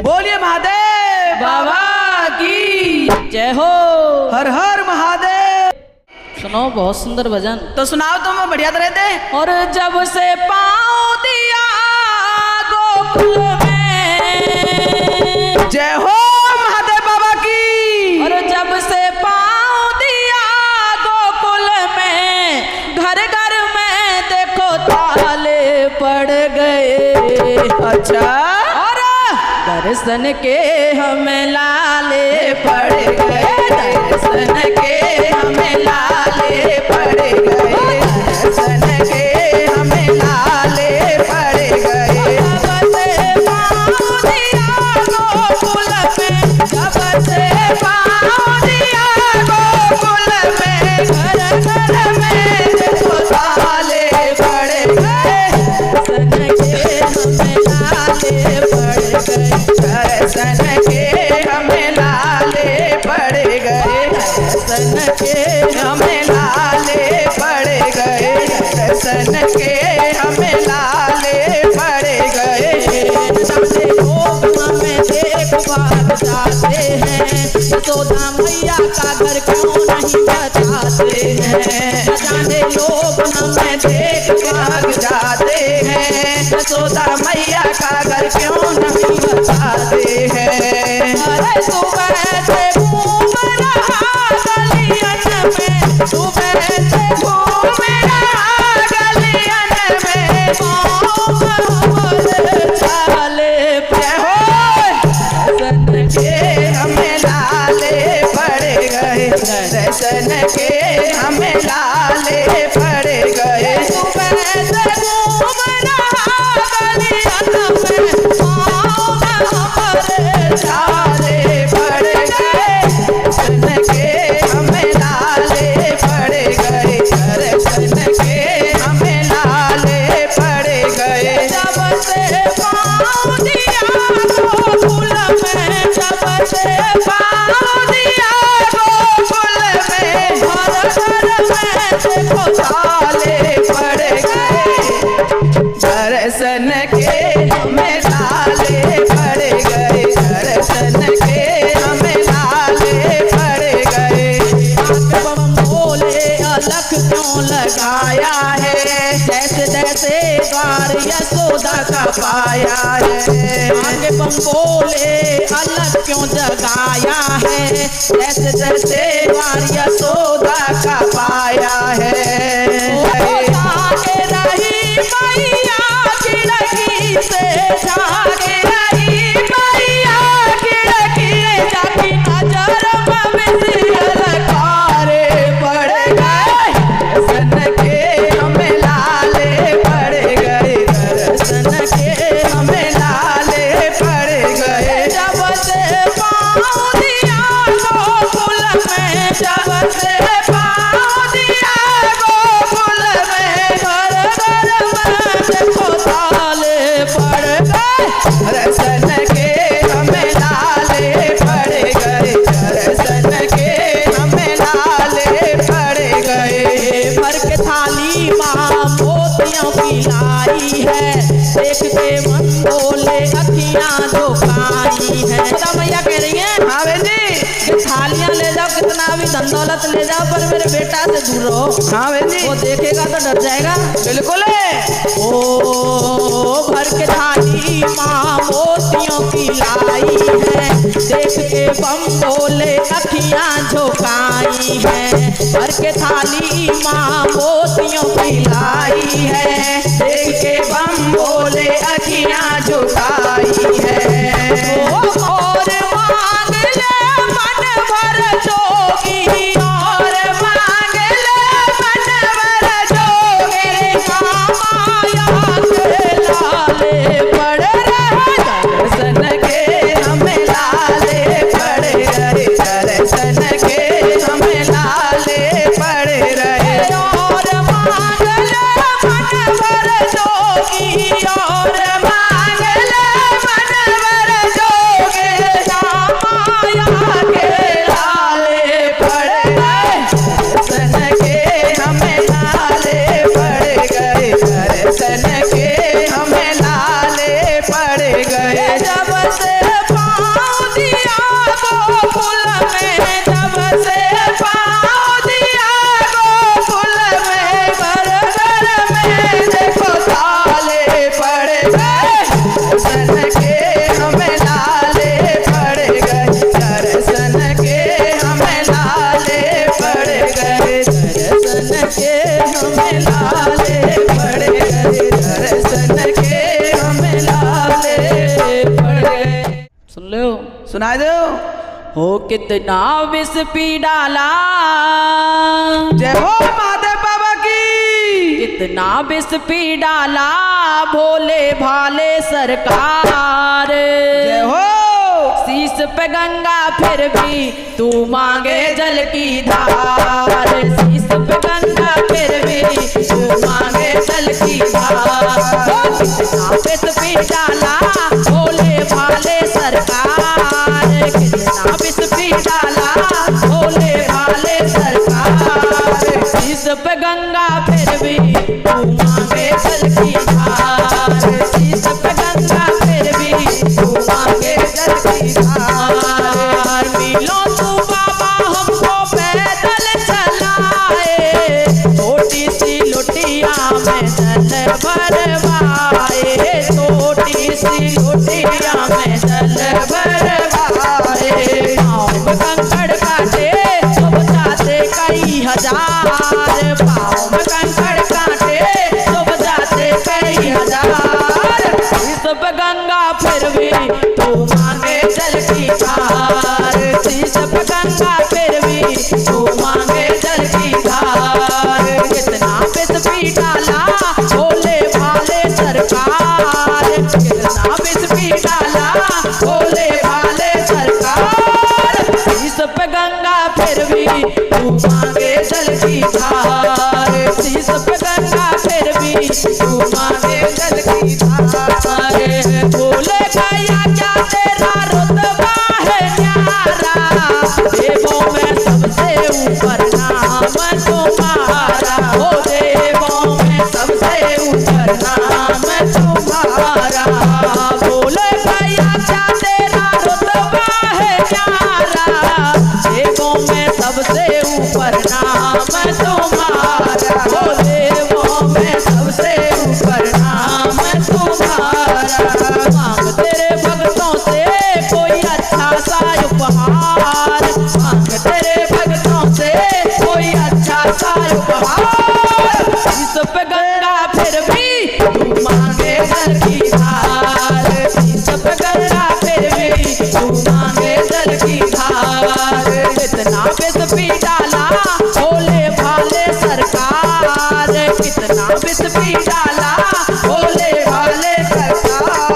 बोलिए महादेव बाबा की जय हो। हर हर महादेव। सुनो बहुत सुंदर भजन। तो सुनाओ तो मैं बढ़िया तरह दे। और जब से पाँव दिया गोकुल में, जय हो महादेव बाबा की। और जब से पाँव दिया गोकुल में, घर घर में देखो ताले पड़ गए। अच्छा, और दर्शन के हमें लाले पड़ गए, दर्शन के हमें लाले पड़ गए, दर्शन के हमें लाले पड़ गए। जब से पाँव दिया गोकुल में, जब से पाँव दिया गोकुल में, घर घर में देखो ताले पड़ गए, दर्शन के हमें लाले पड़ गए। दर्शन के हमें लाले पड़ गए, दर्शन के हमें लाले पड़ गए, दर्शन के हमें लाले पड़ गए। सारे लोग हमें देख भाग जाते हैं, यशोदा मैया का घर क्यों नहीं बचाते हैं। न जाने लोग हमें देख भाग जाते हैं, यशोदा मैया का घर क्यों नहीं बचाते हैं। अरे सुबह से घूम रहा गलियन में, सुबह से घूम रहा गलियन में, चाले जय हो। दर्शन के हमें लाले पड़ गए, दर्शन के हमें लाले पड़ गए। सुबह से घूम रहा गलियन में, लाले पड़ गए, दर्शन के हमें लाले पड़ गए, दर्शन के हमें लाले पड़ गए। जब से पाँव दिया गोकुल में, जब से पाँव दिया गोकुल में, घर घर में देखो लाले पड़ गए, दर्शन के हमें लाले पड़ गए, दर्शन के हमें लाले पड़ गए। बम बोले अलख क्यों लगाया है, जैसे जैसे द्वार यशोदा का पाया है। आगे बम बोले अलख क्यों जगाया है, जैसे जैसे द्वार यशोदा का पाया है। जागे रही मैया खिड़की से, जागे रही मैया खिड़की से, जाकी नजर मविसियल तारे पड़ गए, दर्शन के हमें लाले पड़ गए, दर्शन के हमें लाले पड़ गए। जब से पाँव दिया गोकुल में, जब से पाँव दिया गोकुल में, घर घर में देखो ताले पड़ गए। दर्शन के हमें लाले पड़ गए, दर्शन के हमें लाले पड़ गए। भर के थाली माँ मोतियों की लाई है, देख के मन बोले अखियाँ झुकाई है। तो मैया कह रही है, हाँ बहन जी, कि थालियाँ ले जाओ, कितना भी धन दौलत ले जाओ, पर मेरे बेटा से दूर रहो। हाँ बहन जी, वो देखेगा तो डर जाएगा। बिल्कुल है। ओ भर के थाली माँ मोतियों की लाई है, देख के बम बोले अखियाँ झुकाई है। भर के थाली माँ मोतियों की लाई है, देख के बम बोले अखियाँ झुकाई है। और मांग ले मन भर जोगी, और मांग ले मन भर जोगी, माया के लाले पड़ रहे। दर्शन के हमें लाले पड़ गए, दर्शन के हमें लाले पड़ रहे। और मांग ले मन भर जोगी, और मांग ले लो सुनाए दो। हो कितना विष पी डाला, जय हो महादेव बाबा की। कितना विष पी डाला भोले भाले सरकार। जय हो। शीश पे गंगा फिर भी तू मांगे जल की धार। शीश पे गंगा फिर भी तू मांगे जल की धार। कितना विष पी डाला भोले भाले सरकार। कितना विष पी डाला भोले भाले सरकार। शीश पे गंगा फिर भी तू मांगे जल की धार। शीश पे गंगा फिर भी तू मांगे जल की धार। मिलो तू बाबा हमको पैदल चलाए, छोटी सी लुटिया में जल भरवाए। छोटी सी लुटिया में जल भरवाए। पाँव में कंकड़ काटे तो बजाते कई हजार। पाँव में कंकड़ काटे तो बजाते कई हजार। इस पे गंगा फिर भी तू मांगे जल की धार। इस पे गंगा फिर भी तू मांगे जल की धार। कितना विष पी डाला भोले भाले सरकार। कितना विष पी डाला भोले भाले सरकार। इस पे गंगा फिर भी तू मांगे जल की धार। इस पे गंगा फिर भी तू मांगे जल की धार। भोले गया क्या तेरा रुतबा है न्यारा, देवों में सबसे ऊपर नाम तुम्हारा। हो देवों में सबसे ऊपर नाम तुम्हारा। भोले गया क्या तेरा रुतबा है न्यारा, देवों में सबसे ऊपर नाम तुम्हारा। हो देवों में सबसे ऊपर नाम तुम्हारा। मांग तेरे भक्तों से कोई अच्छा सा उपहार। मांग तेरे भक्तों से कोई अच्छा सा उपहार। इस पे गंगा फिर भी तू मांगे जल की धार। इस पे गंगा फिर भी तू मांगे जल की धार। कितना विष पी डाला भोले भाले सरकार। कितना विष पी डाला भोले भाले सरकार।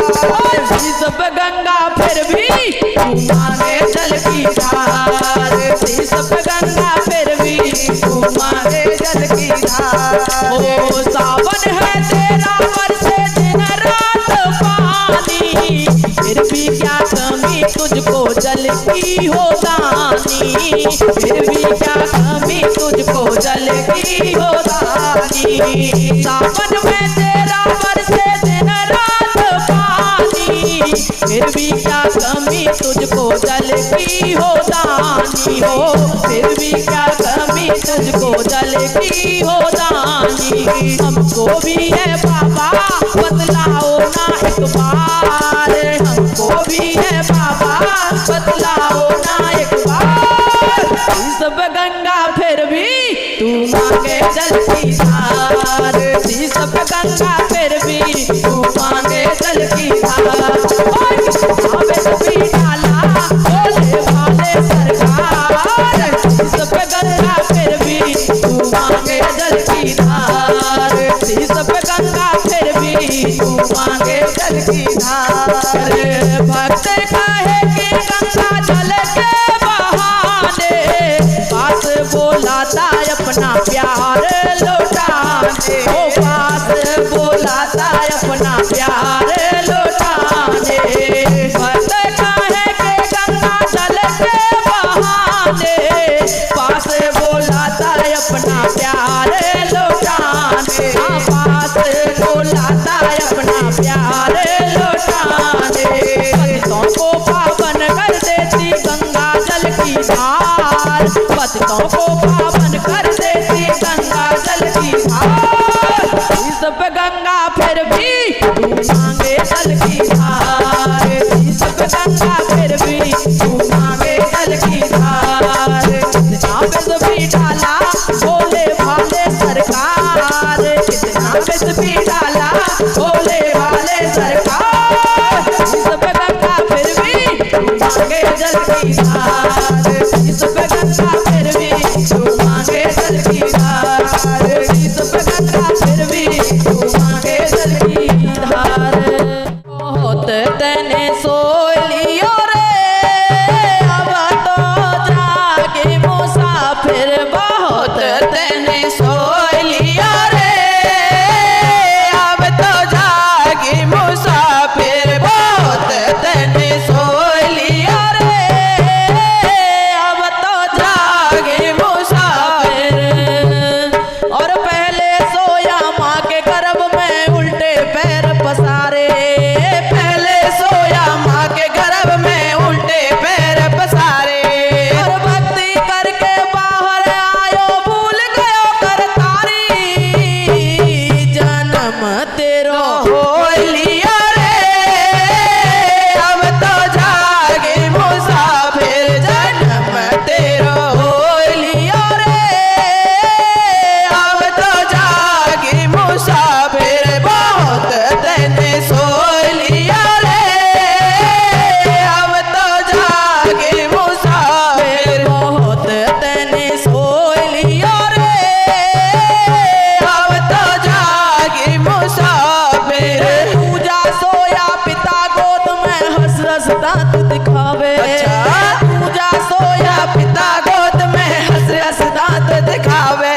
इस पे गंगा फिर भी तू मांगे जल की धार। इस पे गंगा फिर भी तू मांगे जल की धार। ओ सावन है तेरा बरसे दिन रात पानी, फिर भी क्या कमी तुझको जल की हो दानी। फिर भी क्या कमी तुझको जल की हो दानी। सावन में तेरा बरसे दिन रात पानी, फिर भी क्या कमी तुझको जल की हो दानी। हो फिर भी क्या कमी तुझको जल की हो दानी। हमको भी है बाबा बतलाओ ना एक बार। हमको भी है बाबा बतलाओ ना एक बार। इस पे गंगा फिर भी तू मांगे जल की धार। इस पे गंगा फिर भी तू मांगे जल की धार। विष पी डाला भोले भाले सरकार। इस पे गंगा फिर भी तू मांगे जल की धार। इस पे गंगा फिर भी तू मांगे जल की धार। भक्त कहे कि गंगा जल के बहाने पास बोलाता अपना प्यार लौटाने। ओ पास बोलाता अपना प्यार लौटाने। भक्त कहे कि गंगा जल के बहाने पास बोलाता अपना प्यार लौटाने। पास बोलाता अपना प्यार लौटाने। भक्तों को पावन कर देती गंगा जल की धार। भक्तों को पावन कर देती गंगा जल की धार। इस पे गंगा फिर भी तू मांगे जल की धार। इस पे गंगा फिर भी तू मांगे जल की धार। कितना विष पी डाला भोले भाले सरकार। कितना विष पी डाला भोले भाले सरकार। इस पे गंगा फिर भी मांगे जल की धार, इस पे गंगा फिर भी तू मांगे जल की धार, इस पे गंगा फिर भी तू मांगे जल की धार। बहुत तने सो लियो रे, अब तो जागे मुसाफिर, बहुत तने सो लियो रे, अब तो जागे मुसाफिर, बहुत तने सो लियो रे, अब तो जागे मुसाफिर। और पहले सोया माँ के गर्भ में उल्टे पैर पसारे, पहले सोया माँ के गर्भ में उल्टे पैर पसारे, और भक्ति करके बाहर आयो भूल गयो करतारी, जन्म तेरो हो लिया रे, अब तो जागे मुसाफिर, जन्म तेरो हो लिया रे, अब तो जागे मुसाफिर, बहुत तने सो लिया रे, अब तो जागे मुसाफिर, बहुत तने सो लिया रे, अब तो जागे मुसाफिर। पूजा सोया पिता गोद में हंस हंस दांत दिखावे, पूजा सोया पिता गोद में हंस हंस दांत दिखावे,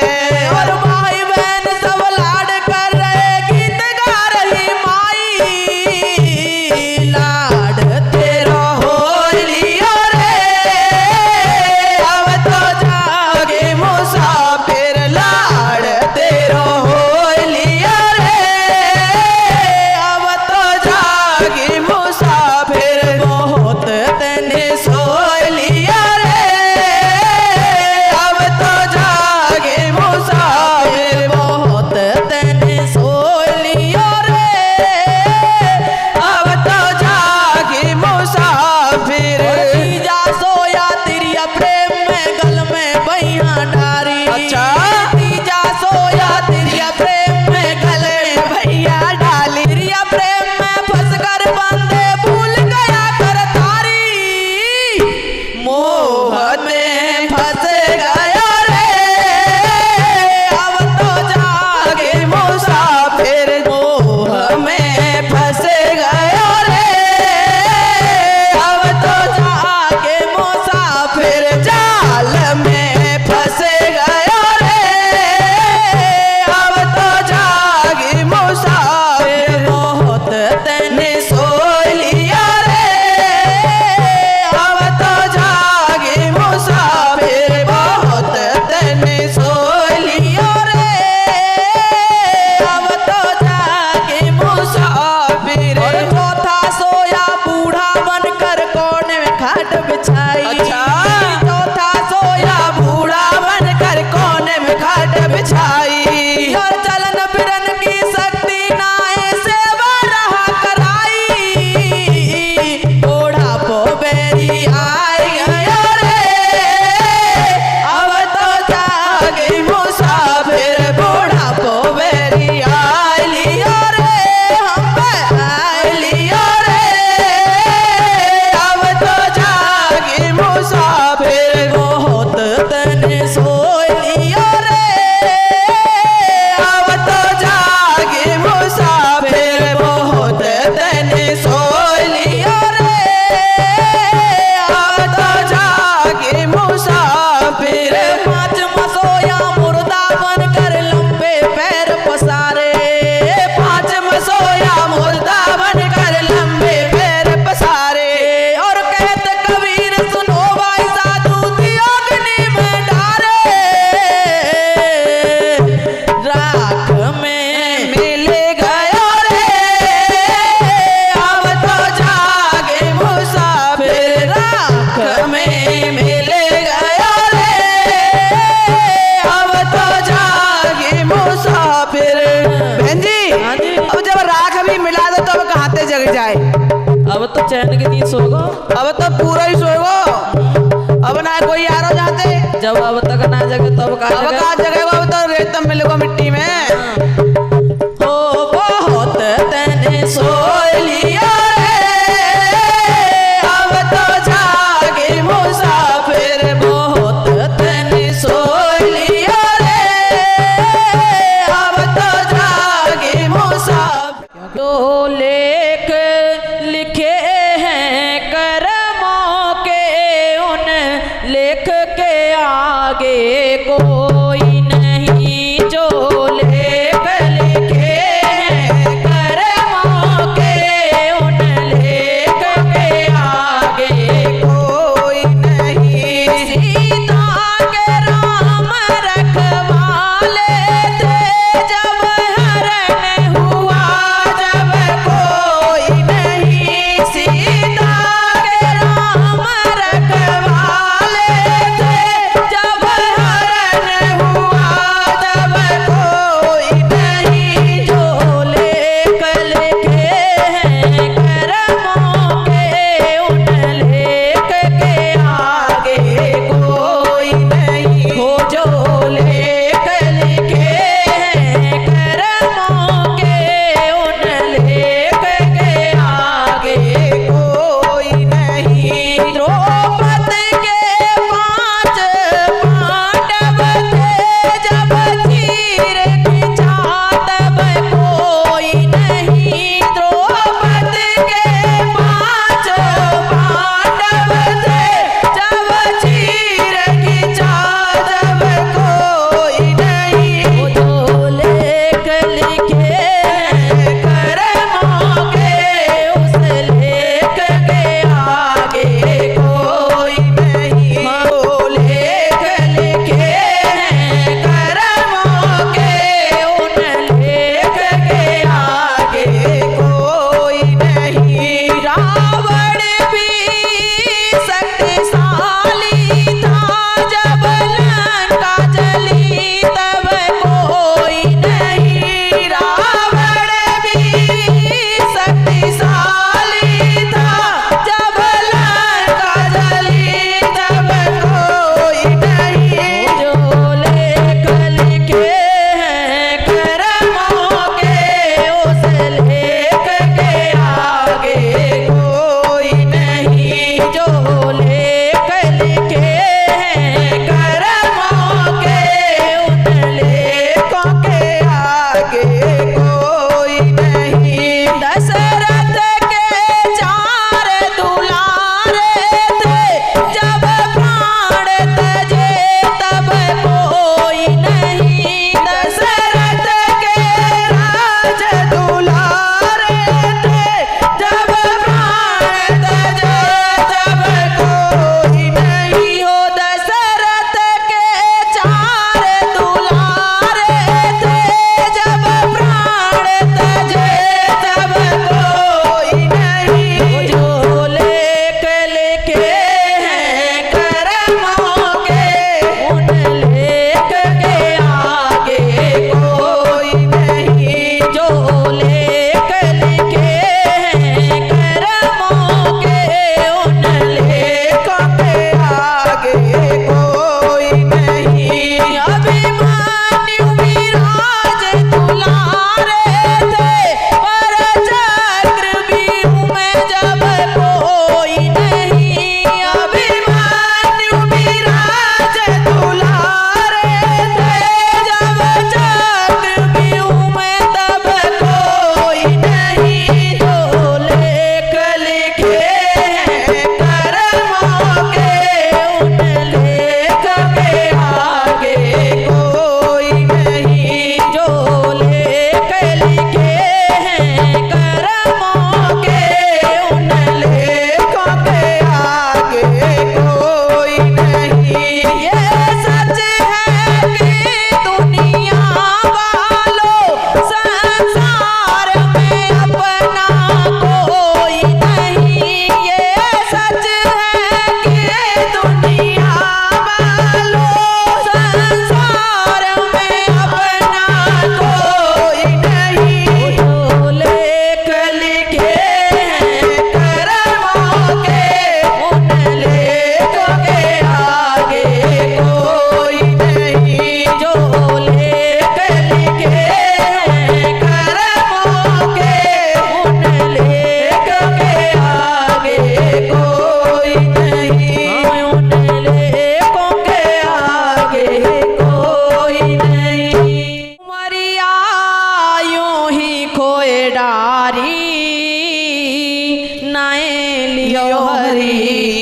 और भाई बहन सब लाड कर रहे गीत गा रही माई, लाड तेरो हो लियो रे, अब तो जागे मुसाफिर, लाड तेरो हो लियो रे, अब तो जागे मुसाफिर, बहुत तने सो लिया रे, अब तो जागे मुसाफिर, बहुत तने सो लिया रे, अब तो जागे मुसाफिर। तीजा सोया तिरिया प्रेम में गल में बहिया डारी, तीजा सोया तिरिया प्रेम में गल में भैया डाली, तिरिया प्रेम में फंस कर बंदे भूल गया करतारी, मोह में फंस गया रे, अब तो जागे मुसाफिर, मोह में फंस गया रे, अब तो जागे मुसाफिर, जाल में फंस गया रे, अब तो जागे मुसाफिर, बहुत तने सो लिया रे, अब तो जागे मुसाफिर, बहुत तने सो लिया रे, अब तो जागे मुसाफिर। और चौथा सोया बूढ़ा बनकर कोने में खाट बिछाई, चौथा सोया बूढ़ा बनकर कोने में खाट बिछाई, और चलन फिरन की शक्ति नाए से रहा कराई, बूढ़ा पो बेरी आए गया रे, अब तो जागे मुसाफिर, बूढ़ा पो बेरी आए लिया रे, हम पे आए लिया रे, अब तो जागे मुसाफिर, बहुत तने सो लिया रे, अब तो जागे मुसाफिर, बहुत तने सो लिया रे, अब तो जागे मुसाफिर। पाँच मसोया मुर्दा बनकर लंबे पैर पसारे, पाँच मसोया मुर्दा बनकर लंबे पैर पसारे, और कहते कबीर सुनो भाई साधु दियो अग्नि में डारे, राख में मिल गया रे, अब तो जागे मुसाफिर, राख में मिल गया रे, अब तो जागे मुसाफिर। बहन जी, अब जब राख भी मिला दो तो अब कहाँ ते जग जाए, अब तो चैन की नींद सोगो, अब तो पूरा ही सोगो, अब ना कोई यारो जाते, जब अब तक ना जगे तब का जगह, अब तो रेत मिलेगा मिट्टी में, हो बहुत तने सो लिया रे, अब तो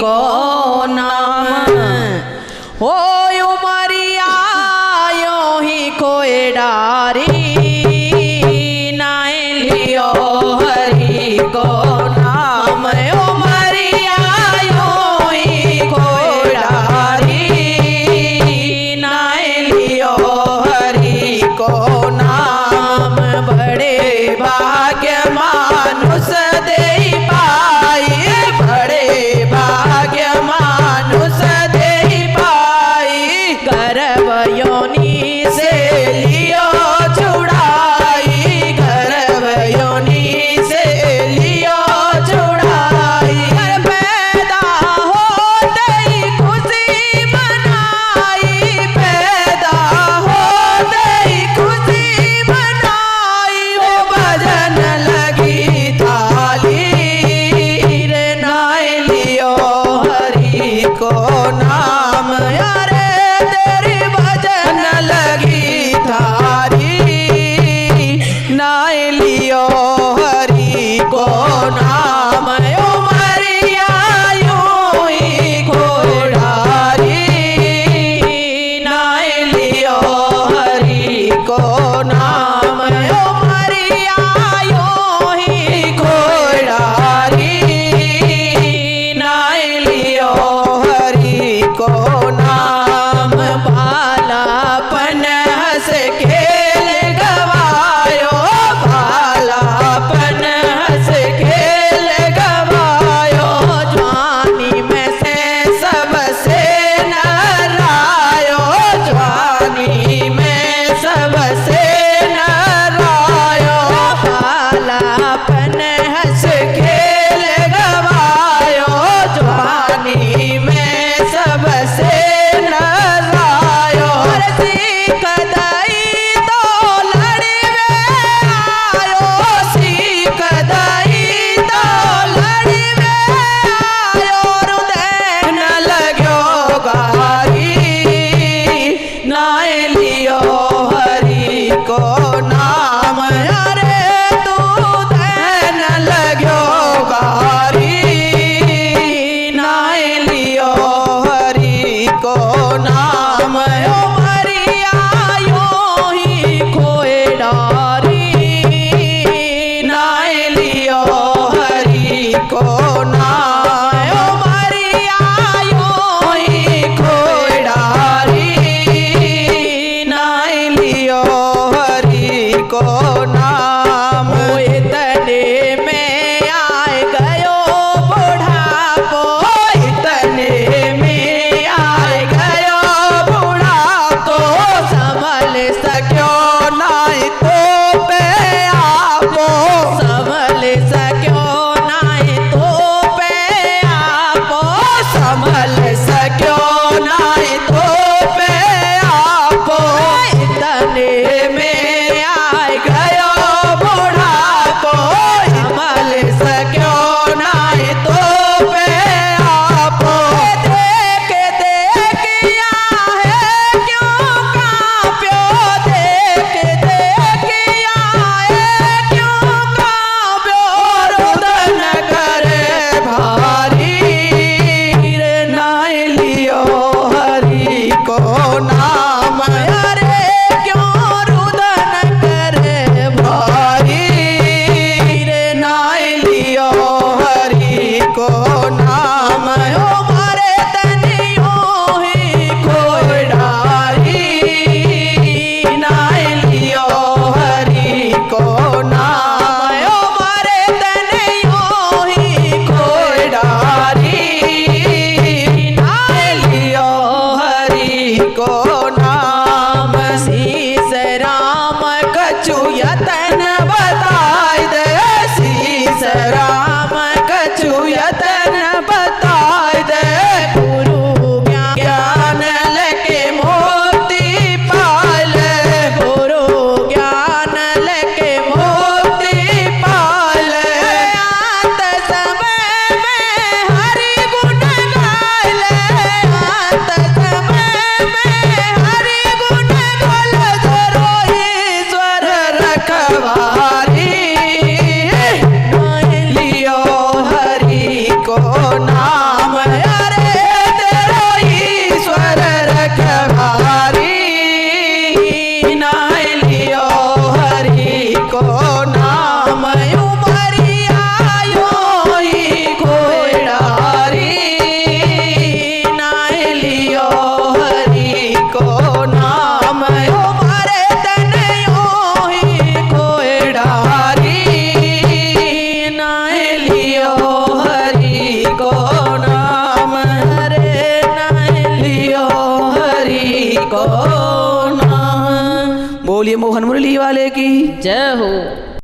को नाम हो उमरिया यो ही खोए डारी नाय लियो हरि को नाम उमरिया यो ही खोए डारी नाय लियो हरि को नाम बड़े भाग्य मानुष दे पाई बड़े भाग्य मानुष दे पाई गर्भ योनि से लियो छुड़ाई गर्भ योनि से लियो छुड़ाई पैदा होते ही खुशी मनाई पैदा होते ही खुशी मनाई वो भजन लगी थाली रे नाय लियो हरि को नाम यारे तेरी भजन लगी थारी नाय लियो हरि को नाम उमरिया यूं ही घोड़ारी नाय लियो हरि को नाम उमरिया यूं ही घोड़ारी नाय लियो हरि को नाम बालापन हंस खेल गवायो बालापन हंस खेल गवायो जवानी में से सबसे नरायो जवानी में सबसे नरायो बालापन हंस खेल गवायो जवानी में सबसे नरायो सीख दई तो लड़वे आयो सीख दई तो लड़वे आयो हृदय न लगो गारी नाय लियो हरि को नाम अरे तू न लगो गारी नाय लियो हरि को नाम उमरिया यो ही खोए डारी नाय लियो हरि को नाम उमरिया यो ही खोए डारी नाय लियो हरि को नाम इतने में आए गयो बुढ़ापो इतने में आए गयो बुढ़ापो संभल सक्यो नाई तो पे आपो संभल सक्यो नाई तो पे आपो संभल सक्यो नाई तो पे आपो इतने में आए गयो बुढ़ापो संभल सक्यो नाई तो पे आपो देख देखिया है क्यों कांप्यो देख देखिया है क्यों कांप्यो रुदन करे भारी रे नाय कौन। बोलिए मोहन मुरली वाले की जय हो।